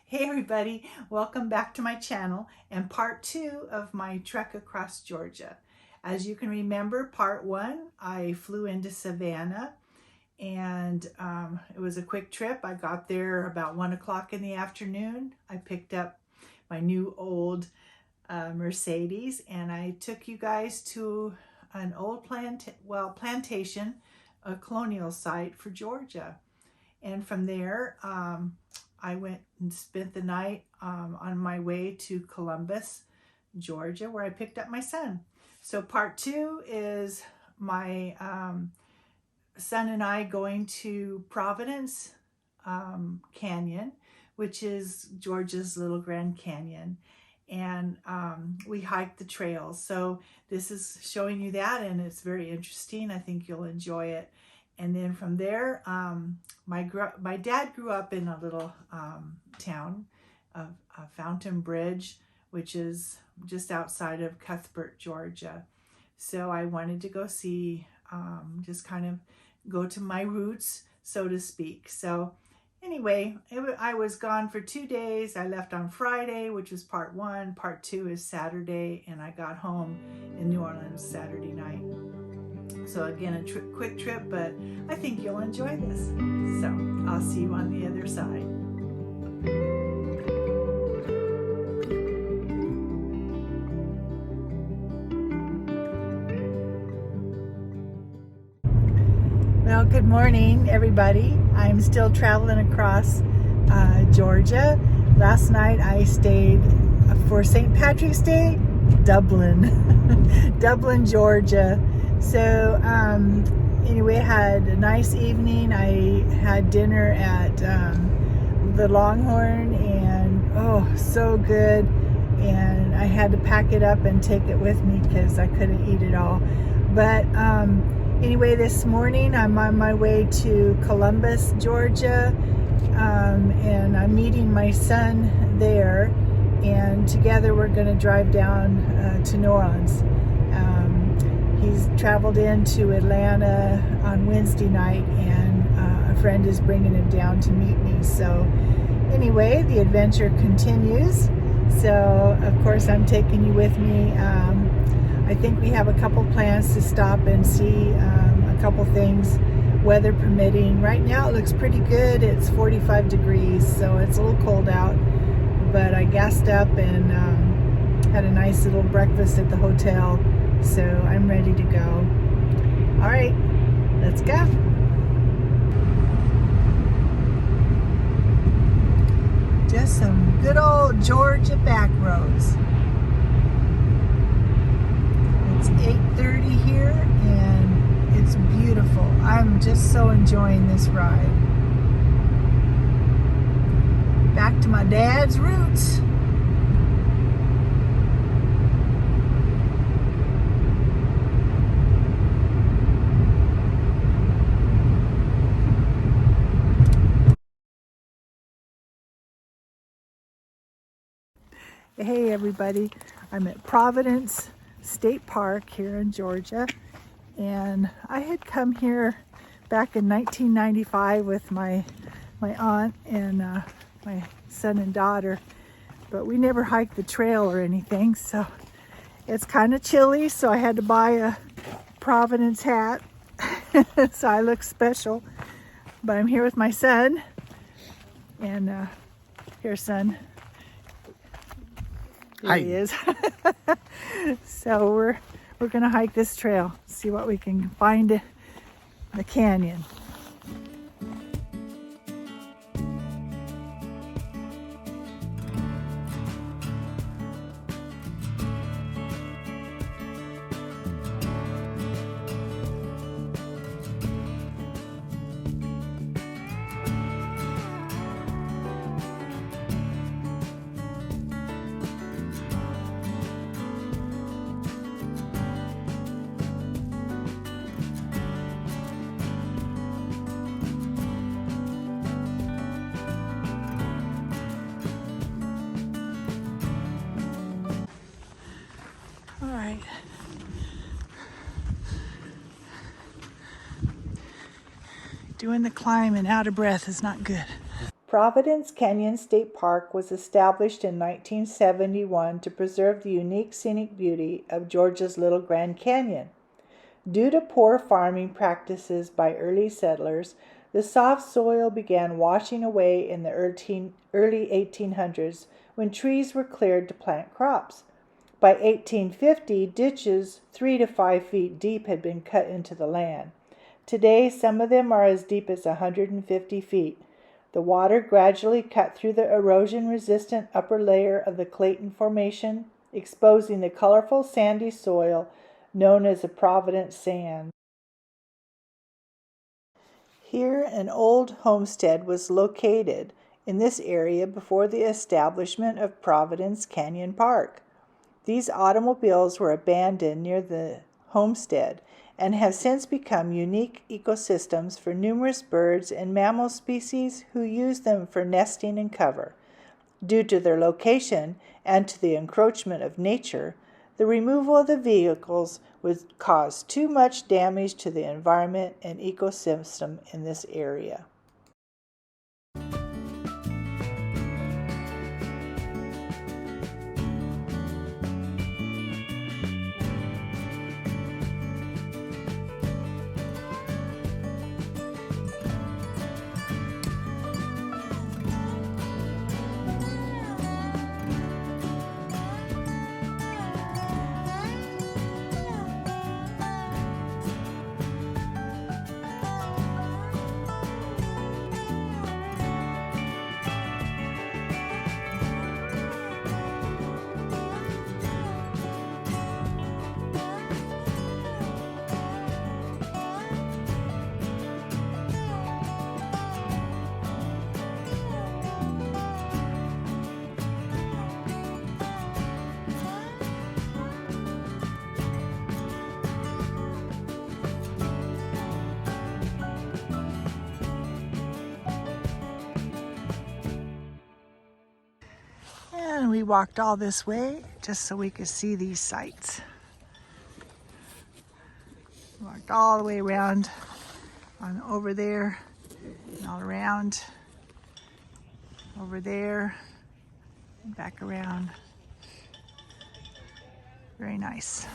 Hey everybody, welcome back to my channel and part 2 of my trek across Georgia. As you can remember, part 1, I flew into Savannah and it was a quick trip. I got there about 1 o'clock in the afternoon. I picked up my new old Mercedes and I took you guys to an old plantation, a colonial site for Georgia. And from there, I went and spent the night on my way to Columbus, Georgia, where I picked up my son. So part 2 is my son and I going to Providence Canyon, which is Georgia's little Grand Canyon. And we hiked the trails. So this is showing you that, and it's very interesting. I think you'll enjoy it. And then from there, my dad grew up in a little town of Fountain Bridge, which is just outside of Cuthbert, Georgia. So I wanted to go see, just kind of go to my roots, so to speak. So anyway, I was gone for 2 days. I left on Friday, which was part 1. Part 2 is Saturday, and I got home in New Orleans Saturday night. So again, a quick trip, but I think you'll enjoy this. So I'll see you on the other side. Well, good morning, everybody. I'm still traveling across Georgia. Last night I stayed for St. Patrick's Day, Dublin, Dublin, Georgia. So anyway, I had a nice evening. I had dinner at the Longhorn, and oh, so good. And I had to pack it up and take it with me because I couldn't eat it all. But anyway, this morning I'm on my way to Columbus, Georgia, and I'm meeting my son there, and together we're going to drive down to New Orleans. He's traveled into Atlanta on Wednesday night, and a friend is bringing him down to meet me. So anyway, the adventure continues. So of course I'm taking you with me. I think we have a couple plans to stop and see a couple things, weather permitting. Right now it looks pretty good. It's 45 degrees, so it's a little cold out, but I gassed up and had a nice little breakfast at the hotel. So I'm ready to go. All right, let's go. Just some good old Georgia back roads. It's 8:30 here and it's beautiful. I'm just so enjoying this ride. Back to my dad's roots. Hey everybody, I'm at Providence State Park here in Georgia, and I had come here back in 1995 with my aunt and my son and daughter, but we never hiked the trail or anything, so it's kind of chilly, so I had to buy a Providence hat so I look special. But I'm here with my son, and here, son. There he is. So we're gonna hike this trail, see what we can find in the canyon. All right. Doing the climb and out of breath is not good. Providence Canyon State Park was established in 1971 to preserve the unique scenic beauty of Georgia's Little Grand Canyon. Due to poor farming practices by early settlers, the soft soil began washing away in the early 1800s when trees were cleared to plant crops. By 1850, ditches 3 to 5 feet deep had been cut into the land. Today, some of them are as deep as 150 feet. The water gradually cut through the erosion-resistant upper layer of the Clayton Formation, exposing the colorful sandy soil known as the Providence sand. Here, an old homestead was located in this area before the establishment of Providence Canyon Park. These automobiles were abandoned near the homestead and have since become unique ecosystems for numerous birds and mammal species who use them for nesting and cover. Due to their location and to the encroachment of nature, the removal of the vehicles would cause too much damage to the environment and ecosystem in this area. And we walked all this way just so we could see these sights. Walked all the way around on over there and all around over there and back around. Very nice.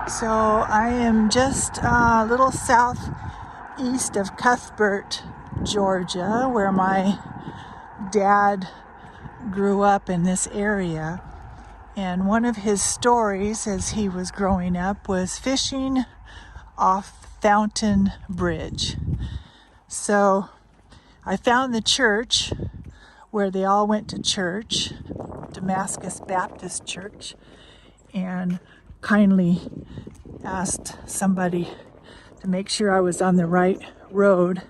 So I am just a little southeast of Cuthbert, Georgia, where my dad grew up in this area. And one of his stories as he was growing up was fishing off Fountain Bridge. So I found the church where they all went to church, Damascus Baptist Church, and kindly asked somebody to make sure I was on the right road.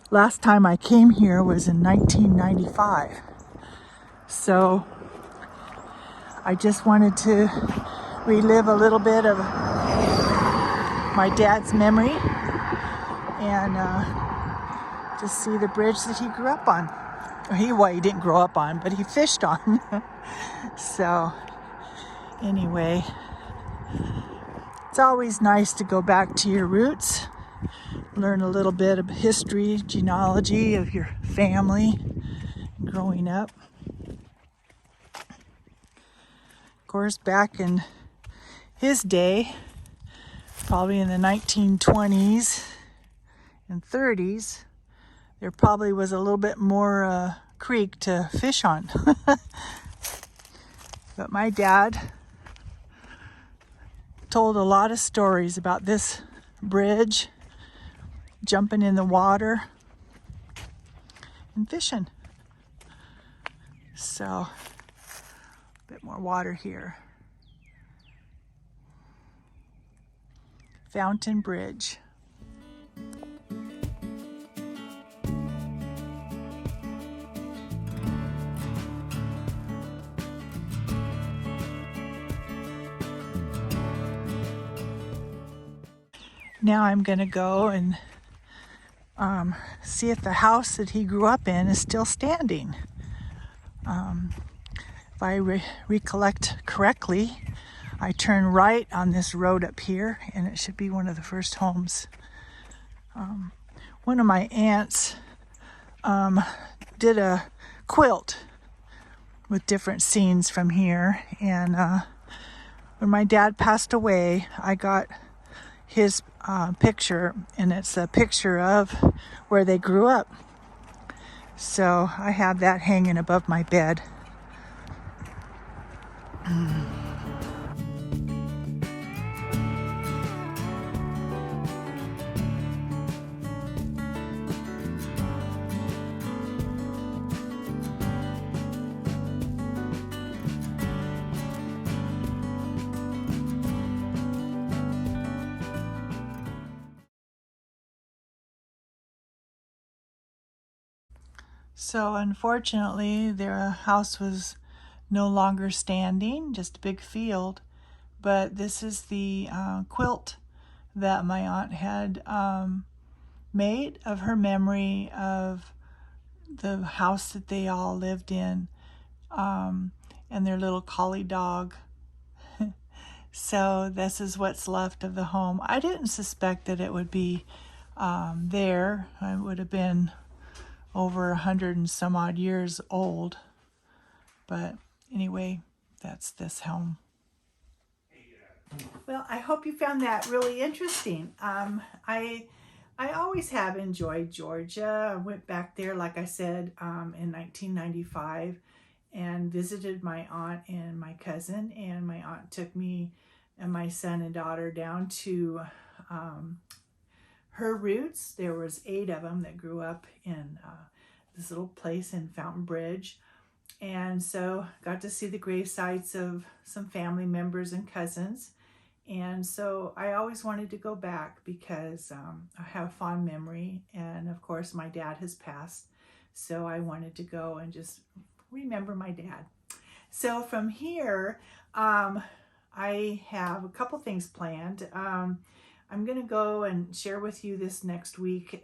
Last time I came here was in 1995. So I just wanted to relive a little bit of my dad's memory and just see the bridge that he grew up on. He didn't grow up on, but he fished on. So anyway, it's always nice to go back to your roots, learn a little bit of history, genealogy of your family growing up. Of course, back in his day, probably in the 1920s and 30s, there probably was a little bit more creek to fish on. But my dad told a lot of stories about this bridge, jumping in the water and fishing. So, a bit more water here. Fountain Bridge. Now I'm going to go and see if the house that he grew up in is still standing. If I recollect correctly, I turn right on this road up here, and it should be one of the first homes. One of my aunts did a quilt with different scenes from here, and when my dad passed away, I got his picture, and it's a picture of where they grew up. So I have that hanging above my bed. So unfortunately, their house was no longer standing, just a big field. But this is the quilt that my aunt had made of her memory of the house that they all lived in, and their little collie dog. So this is what's left of the home. I didn't suspect that it would be there. I would have been over 100 and some odd years old. But anyway, that's this home. Well, I hope you found that really interesting. I always have enjoyed Georgia. I went back there, like I said, in 1995 and visited my aunt and my cousin. And my aunt took me and my son and daughter down to her roots. There was 8 of them that grew up in this little place in Fountain Bridge. And so got to see the grave sites of some family members and cousins. And so I always wanted to go back because I have a fond memory. And of course, my dad has passed. So I wanted to go and just remember my dad. So from here, I have a couple things planned. I'm going to go and share with you this next week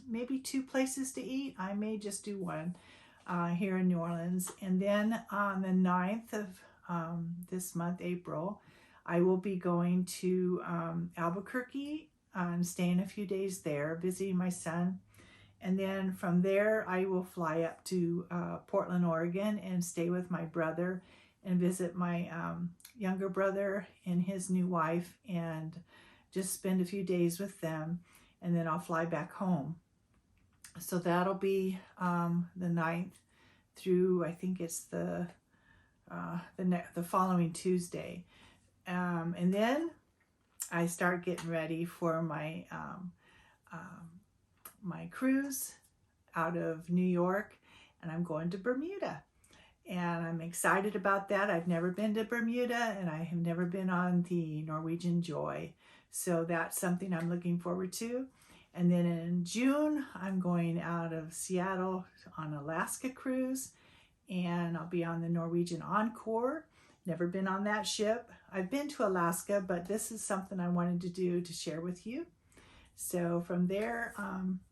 maybe 2 places to eat. I may just do one here in New Orleans. And then on the 9th of this month, April, I will be going to Albuquerque and staying a few days there, visiting my son. And then from there, I will fly up to Portland, Oregon and stay with my brother and visit my younger brother and his new wife and just spend a few days with them, and then I'll fly back home. So that'll be the 9th through, I think it's the following Tuesday. And then I start getting ready for my my cruise out of New York, and I'm going to Bermuda. And I'm excited about that. I've never been to Bermuda, and I have never been on the Norwegian Joy. So that's something I'm looking forward to. And then in June, I'm going out of Seattle on Alaska cruise, and I'll be on the Norwegian Encore. Never been on that ship. I've been to Alaska, but this is something I wanted to do to share with you. So from there,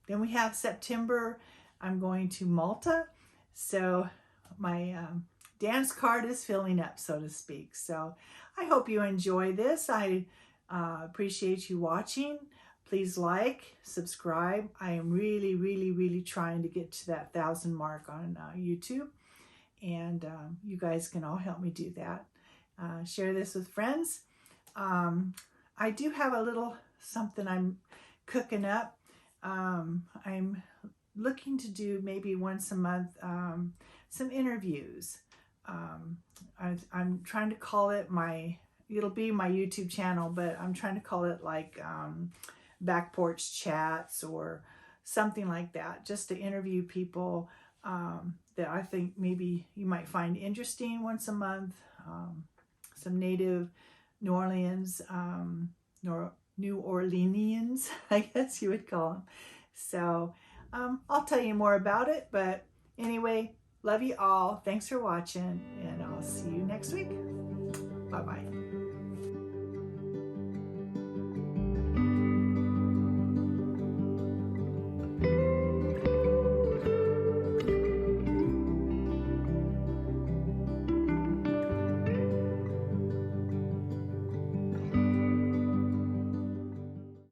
then we have September, I'm going to Malta. So my dance card is filling up, so to speak. So I hope you enjoy this. I appreciate you watching. Please like, subscribe. I am really, really, really trying to get to that 1,000 mark on YouTube. And you guys can all help me do that. Share this with friends. I do have a little something I'm cooking up. I'm looking to do maybe once a month some interviews. I'm trying to call it it'll be my YouTube channel, but I'm trying to call it like back porch chats or something like that, just to interview people that I think maybe you might find interesting once a month. Some native New Orleans, New Orleanians, I guess you would call them. So I'll tell you more about it. But anyway, love you all. Thanks for watching, and I'll see you next week. Bye-bye.